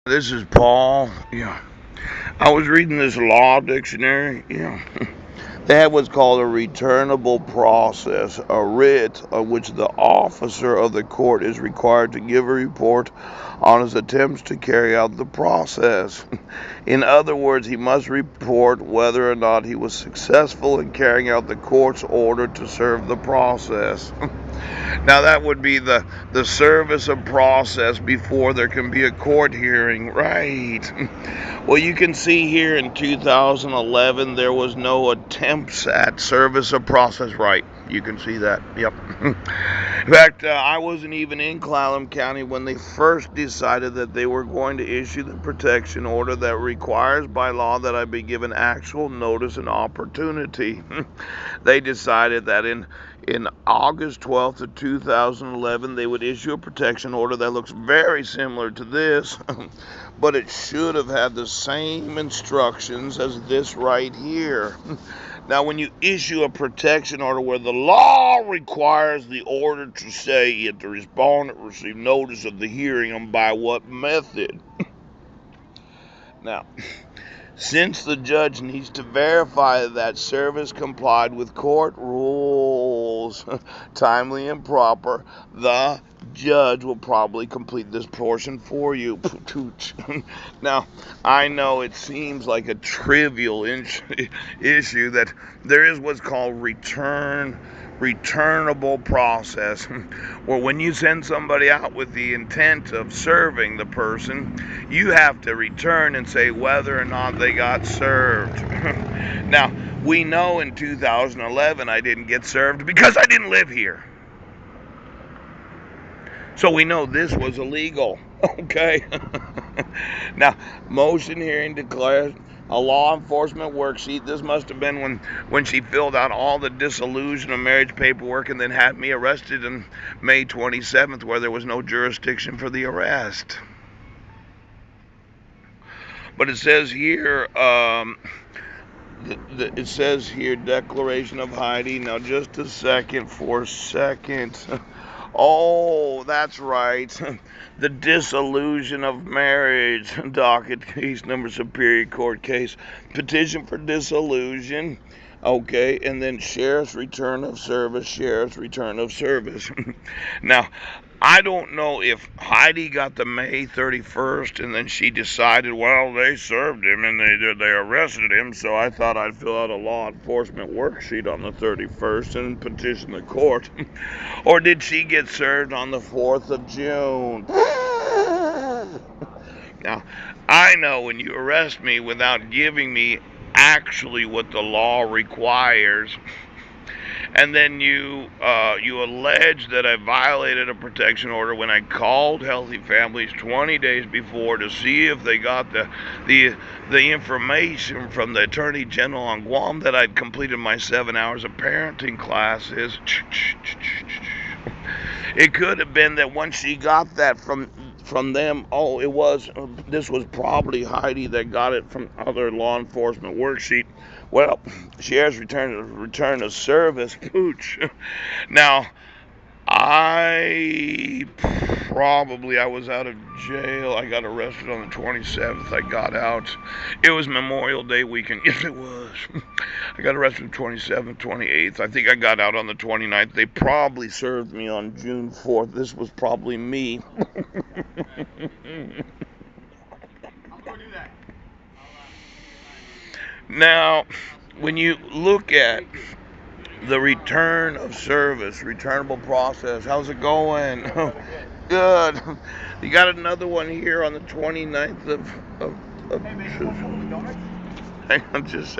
This is Paul. I was reading this law dictionary. They have what's called a returnable process, a writ of which the officer of the court is required to give a report on his attempts to carry out the process. In other words, he must report whether or not he was successful in carrying out the court's order to serve the process. Now that would be the service of process before there can be a court hearing, right? Well, you can see here in 2011 there was no attempts at service of process, right? You can see that. Yep. In fact, I wasn't even in Clallam County when they first decided that they were going to issue the protection order that requires by law that I be given actual notice and opportunity. They decided that in August 12th of 2011, they would issue a protection order that looks very similar to this, but it should have had the same instructions as this right here. Now, when you issue a protection order where the law requires the order to say if the respondent received notice of the hearing and by what method. Now, since the judge needs to verify that service complied with court rules, timely and proper, the judge will probably complete this portion for you. Now, I know it seems like a trivial issue that there is what's called returnable process, where when you send somebody out with the intent of serving the person, you have to return and say whether or not they got served. Now, we know in 2011 I didn't get served because I didn't live here. So we know this was illegal. Okay. Now, motion hearing declares a law enforcement worksheet. This must have been when she filled out all the dissolution of marriage paperwork and then had me arrested on May 27th, where there was no jurisdiction for the arrest. But it says here, it says here, declaration of Heidi. Now, just a second. Oh, that's right. The dissolution of marriage, docket case number, Superior Court case, petition for dissolution. Okay, and then sheriff's return of service. Now, I don't know if Heidi got the May 31st and then she decided, well, they served him and they arrested him, so I thought I'd fill out a law enforcement worksheet on the 31st and petition the court. Or did she get served on the 4th of June? Now, I know when you arrest me without giving me actually what the law requires, and then you allege that I violated a protection order when I called Healthy Families 20 days before to see if they got the information from the Attorney General on Guam that I'd completed my 7 hours of parenting classes. It could have been that once she got that from them, this was probably Heidi that got it from other law enforcement worksheet. Well, she has return of service. Pooch. Now, I was out of jail. I got arrested on the 27th. I got out. It was Memorial Day weekend. Yes, it was. I got arrested on the 27th, 28th. I think I got out on the 29th. They probably served me on June 4th. This was probably me. Now, when you look at the return of service, returnable process, how's it going? Good. You got another one here on the 29th of hang on just a second.